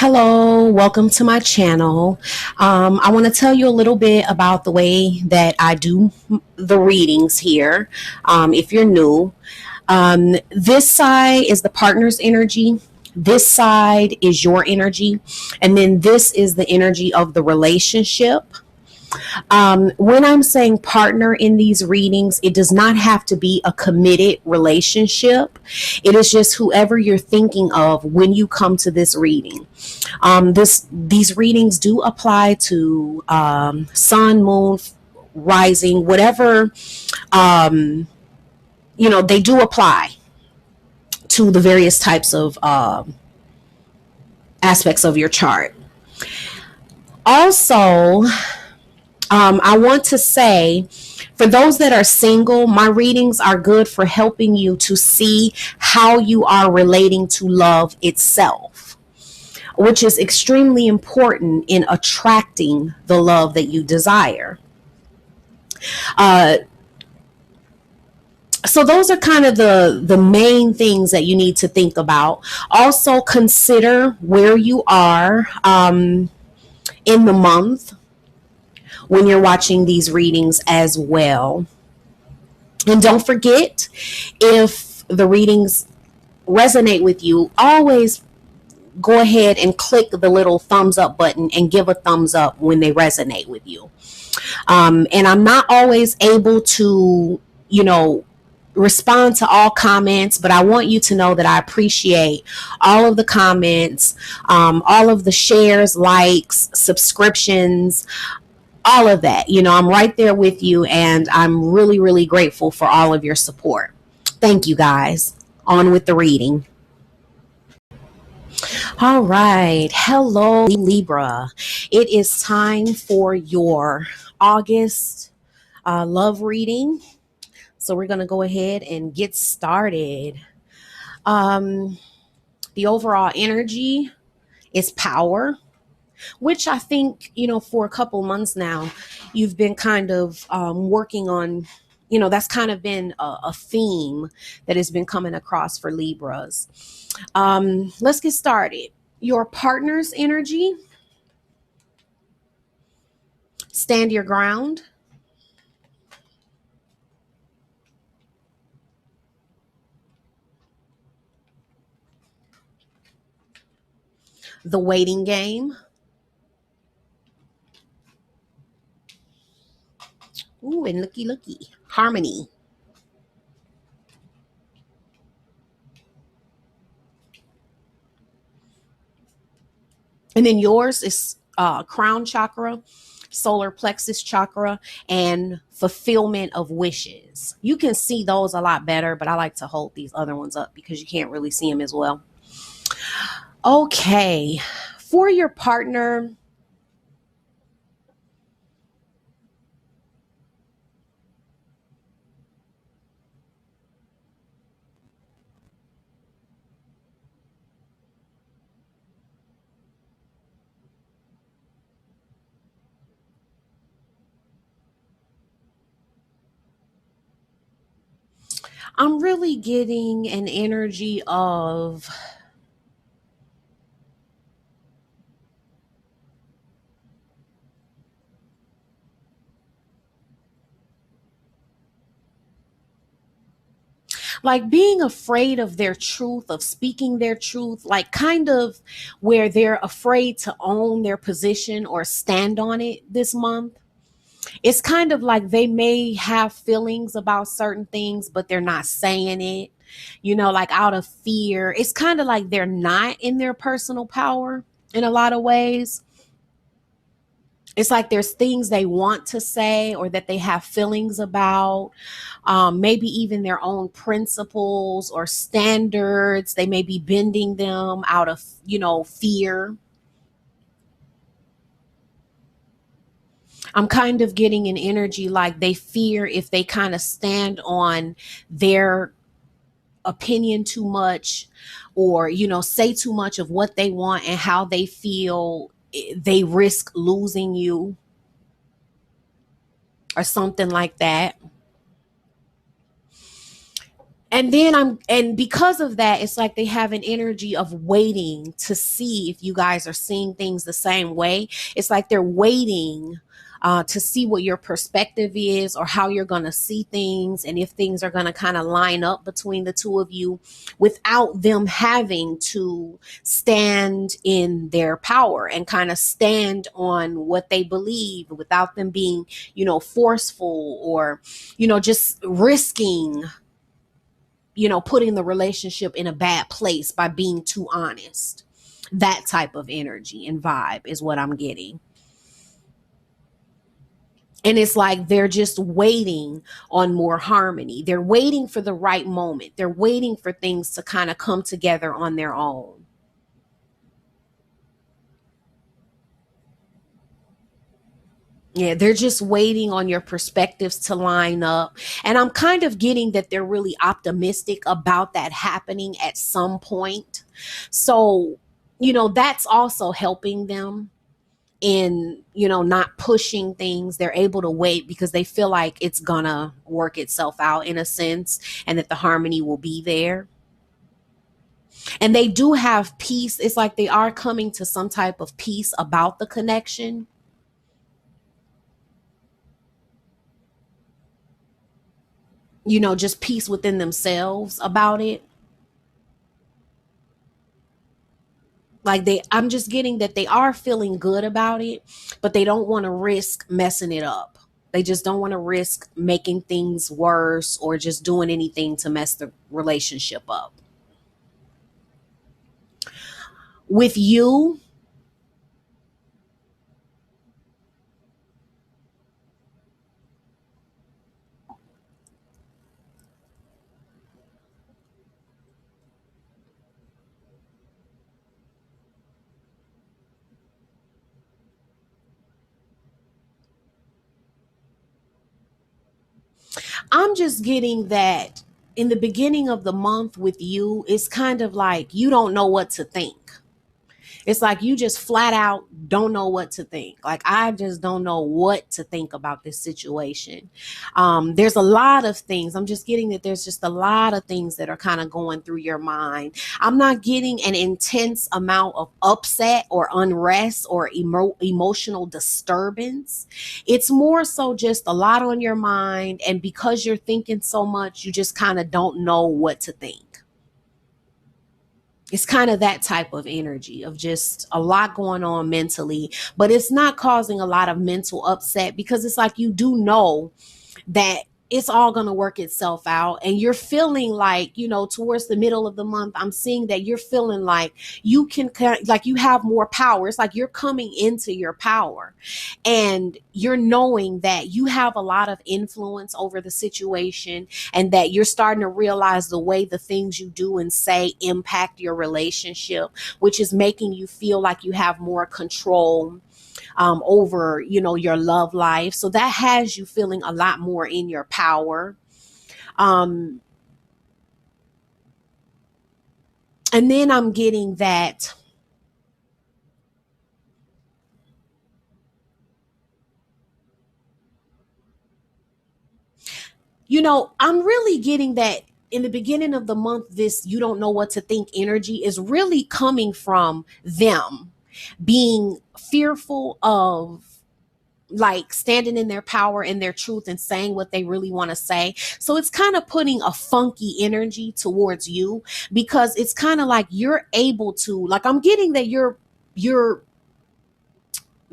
Hello, welcome to my channel. I want to tell you a little bit about the way that I do the readings here. If you're new, this side is the partner's energy. This side is your energy. And then this is the energy of the relationship. When I'm saying partner in these readings, it does not have to be a committed relationship. It is just whoever you're thinking of when you come to this reading. These readings do apply to sun, moon, rising, whatever. They do apply to the various types of aspects of your chart. Also, I want to say, for those that are single, my readings are good for helping you to see how you are relating to love itself, which is extremely important in attracting the love that you desire. Uh, so those are kind of the main things that you need to think about. Also consider where you are in the month when you're watching these readings as well. And don't forget, if the readings resonate with you, always go ahead and click the little thumbs up button and give a thumbs up when they resonate with you. And I'm not always able to, respond to all comments, but I want you to know that I appreciate all of the comments, all of the shares, likes, subscriptions, all of that. I'm right there with you, and I'm really, really grateful for all of your support. Thank you, guys. On with the reading. All right. Hello, Libra. It is time for your August love reading. So we're going to go ahead and get started. The overall energy is power, which I think, for a couple months now, you've been kind of working on, that's kind of been a theme that has been coming across for Libras. Let's get started. Your partner's energy, stand your ground. The waiting game. Ooh, and looky, harmony. And then yours is crown chakra, solar plexus chakra, and fulfillment of wishes. You can see those a lot better, but I like to hold these other ones up because you can't really see them as well. Okay, for your partner, I'm really getting an energy of like being afraid of their truth, of speaking their truth, like kind of where they're afraid to own their position or stand on it this month. It's kind of like they may have feelings about certain things, but they're not saying it, like out of fear. It's kind of like they're not in their personal power in a lot of ways. It's like there's things they want to say or that they have feelings about, maybe even their own principles or standards. They may be bending them out of, fear. I'm kind of getting an energy like they fear if they kind of stand on their opinion too much or, say too much of what they want and how they feel, they risk losing you or something like that. And because of that, it's like they have an energy of waiting to see if you guys are seeing things the same way. It's like they're waiting to see what your perspective is or how you're going to see things, and if things are going to kind of line up between the two of you without them having to stand in their power and kind of stand on what they believe without them being, forceful or, just risking, putting the relationship in a bad place by being too honest. That type of energy and vibe is what I'm getting. And it's like they're just waiting on more harmony. They're waiting for the right moment. They're waiting for things to kind of come together on their own. Yeah, they're just waiting on your perspectives to line up. And I'm kind of getting that they're really optimistic about that happening at some point. So, that's also helping them in, not pushing things. They're able to wait because they feel like it's gonna work itself out in a sense, and that the harmony will be there. And they do have peace. It's like they are coming to some type of peace about the connection. Just peace within themselves about it. Like I'm just getting that they are feeling good about it, but they don't want to risk messing it up. They just don't want to risk making things worse or just doing anything to mess the relationship up. With you, I'm just getting that in the beginning of the month with you, it's kind of like you don't know what to think. It's like you just flat out don't know what to think. Like, I just don't know what to think about this situation. There's a lot of things. I'm just getting that there's just a lot of things that are kind of going through your mind. I'm not getting an intense amount of upset or unrest or emotional disturbance. It's more so just a lot on your mind. And because you're thinking so much, you just kind of don't know what to think. It's kind of that type of energy of just a lot going on mentally, but it's not causing a lot of mental upset because it's like you do know that it's all going to work itself out. And you're feeling like, towards the middle of the month, I'm seeing that you're feeling like you can, like you have more power. It's like you're coming into your power and you're knowing that you have a lot of influence over the situation, and that you're starting to realize the way the things you do and say impact your relationship, which is making you feel like you have more control over, your love life. So that has you feeling a lot more in your power. Um, and then I'm getting that, I'm really getting that in the beginning of the month, this you don't know what to think energy is really coming from them being fearful of, like, standing in their power and their truth and saying what they really want to say. So it's kind of putting a funky energy towards you because it's kind of like you're able to, like, I'm getting that you're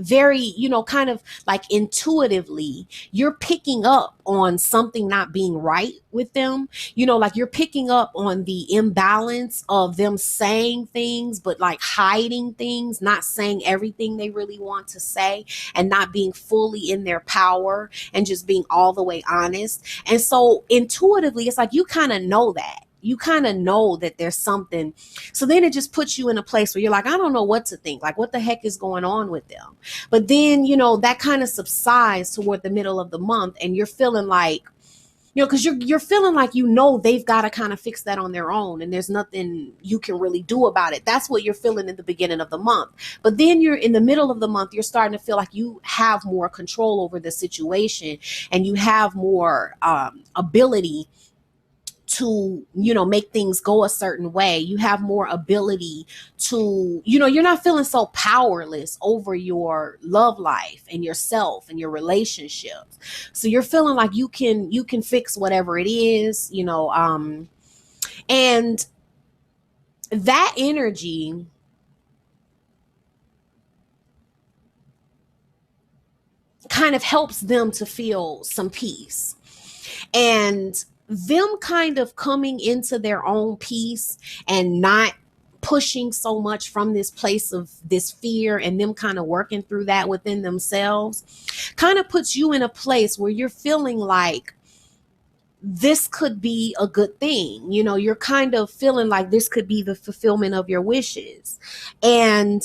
very, kind of like intuitively, you're picking up on something not being right with them. Like you're picking up on the imbalance of them saying things, but like hiding things, not saying everything they really want to say, and not being fully in their power and just being all the way honest. And so intuitively, it's like you kind of know that. You kind of know that there's something. So then it just puts you in a place where you're like, I don't know what to think. Like, what the heck is going on with them? But then, that kind of subsides toward the middle of the month, and you're feeling like, because you're feeling like, they've got to kind of fix that on their own, and there's nothing you can really do about it. That's what you're feeling in the beginning of the month. But then you're in the middle of the month, you're starting to feel like you have more control over the situation, and you have more ability to, make things go a certain way. You have more ability to, you're not feeling so powerless over your love life and yourself and your relationships. So you're feeling like you can fix whatever it is, and that energy kind of helps them to feel some peace. And them kind of coming into their own peace and not pushing so much from this place of this fear, and them kind of working through that within themselves kind of puts you in a place where you're feeling like this could be a good thing. You're kind of feeling like this could be the fulfillment of your wishes. And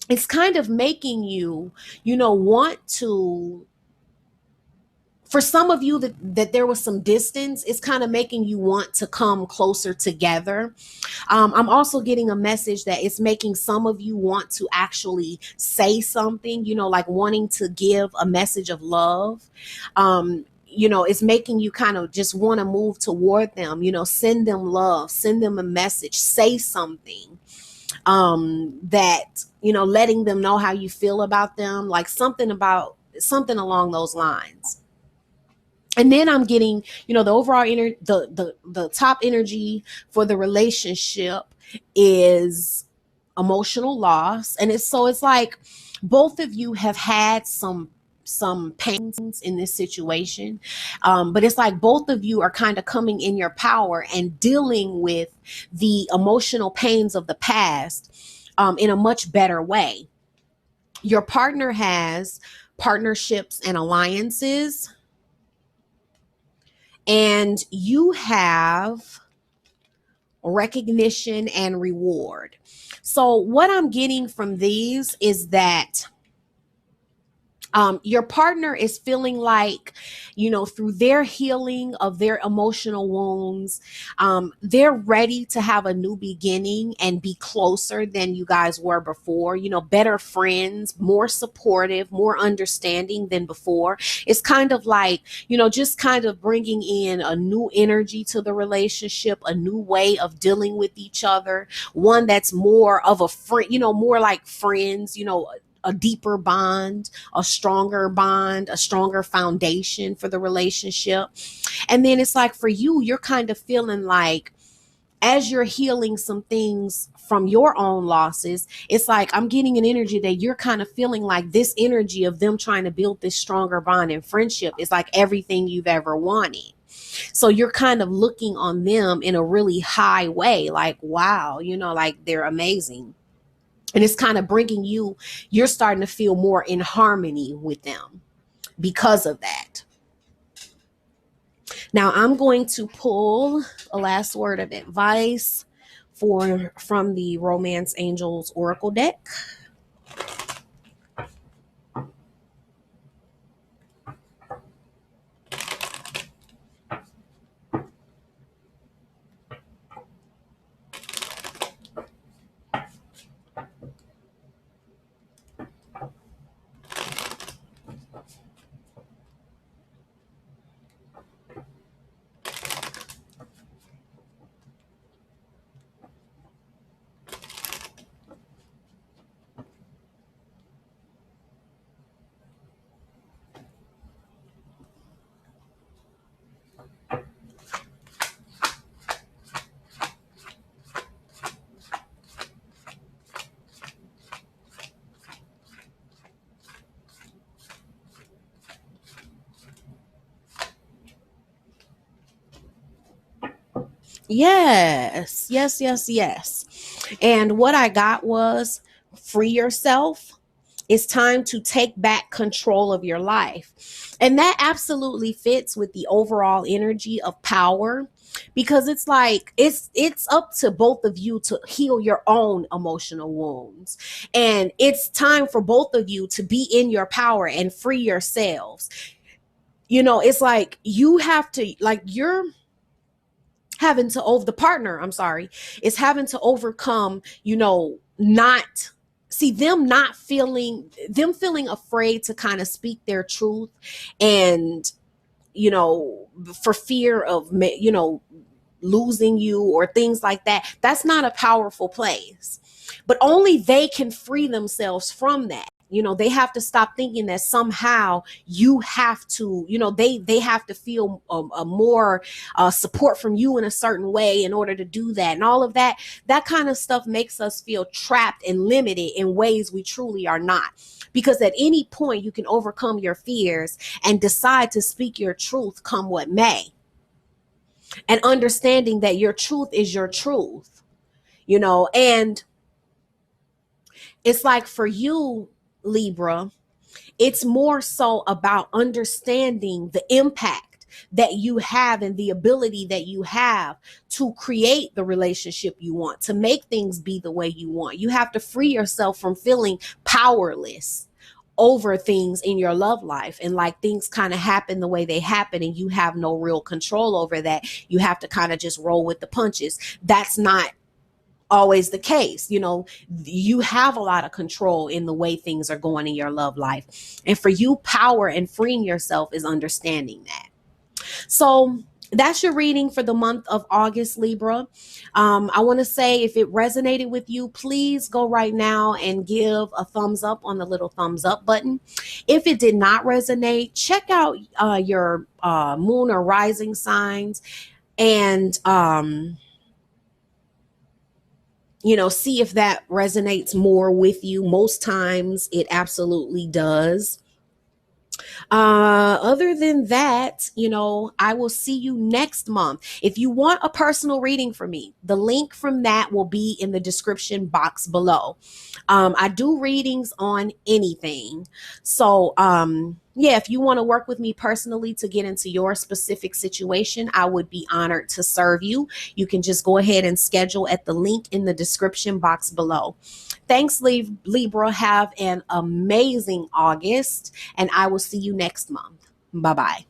it's kind of making you, want to, for some of you that there was some distance, it's kind of making you want to come closer together. I'm also getting a message that it's making some of you want to actually say something, like wanting to give a message of love. It's making you kind of just want to move toward them, send them love, send them a message, say something, that, letting them know how you feel about them, like something along those lines. And then I'm getting, the overall the top energy for the relationship is emotional loss. And it's like both of you have had some pains in this situation. But it's like both of you are kind of coming in your power and dealing with the emotional pains of the past, in a much better way. Your partner has partnerships and alliances, and you have recognition and reward. So what I'm getting from these is that your partner is feeling like, through their healing of their emotional wounds, they're ready to have a new beginning and be closer than you guys were before, better friends, more supportive, more understanding than before. It's kind of like, just kind of bringing in a new energy to the relationship, a new way of dealing with each other, one that's more of a friend, more like friends, a deeper bond, a stronger bond, a stronger foundation for the relationship. And then it's like for you, you're kind of feeling like, as you're healing some things from your own losses, it's like I'm getting an energy that you're kind of feeling like this energy of them trying to build this stronger bond and friendship is like everything you've ever wanted. So you're kind of looking on them in a really high way, like, wow, like they're amazing. And it's kind of bringing you're starting to feel more in harmony with them because of that. Now I'm going to pull a last word of advice from the Romance Angels Oracle deck. Yes, yes, yes, yes. And what I got was free yourself. It's time to take back control of your life. And that absolutely fits with the overall energy of power, because it's like it's up to both of you to heal your own emotional wounds. And it's time for both of you to be in your power and free yourselves. It's like you have to, like, you're having to over the partner, I'm sorry, is having to overcome, not see them not feeling them feeling afraid to kind of speak their truth and for fear of, losing you or things like that. That's not a powerful place. But only they can free themselves from that. They have to stop thinking that somehow you have to, they have to feel a more support from you in a certain way in order to do that. And all of that kind of stuff makes us feel trapped and limited in ways we truly are not. Because at any point you can overcome your fears and decide to speak your truth come what may. And understanding that your truth is your truth, and it's like for you, Libra, it's more so about understanding the impact that you have and the ability that you have to create the relationship you want, to make things be the way you want. You have to free yourself from feeling powerless over things in your love life, and like things kind of happen the way they happen and you have no real control over that. You have to kind of just roll with the punches. That's not always the case. You have a lot of control in the way things are going in your love life. And for you, power and freeing yourself is understanding that. So that's your reading for the month of August, Libra. I want to say, if it resonated with you, please go right now and give a thumbs up on the little thumbs up button. If it did not resonate, check out your moon or rising signs, and see if that resonates more with you. Most times it absolutely does. Other than that, I will see you next month. If you want a personal reading from me, the link from that will be in the description box below. I do readings on anything. So, yeah, if you want to work with me personally to get into your specific situation, I would be honored to serve you. You can just go ahead and schedule at the link in the description box below. Thanks, Libra. Have an amazing August, and I will see you next month. Bye-bye.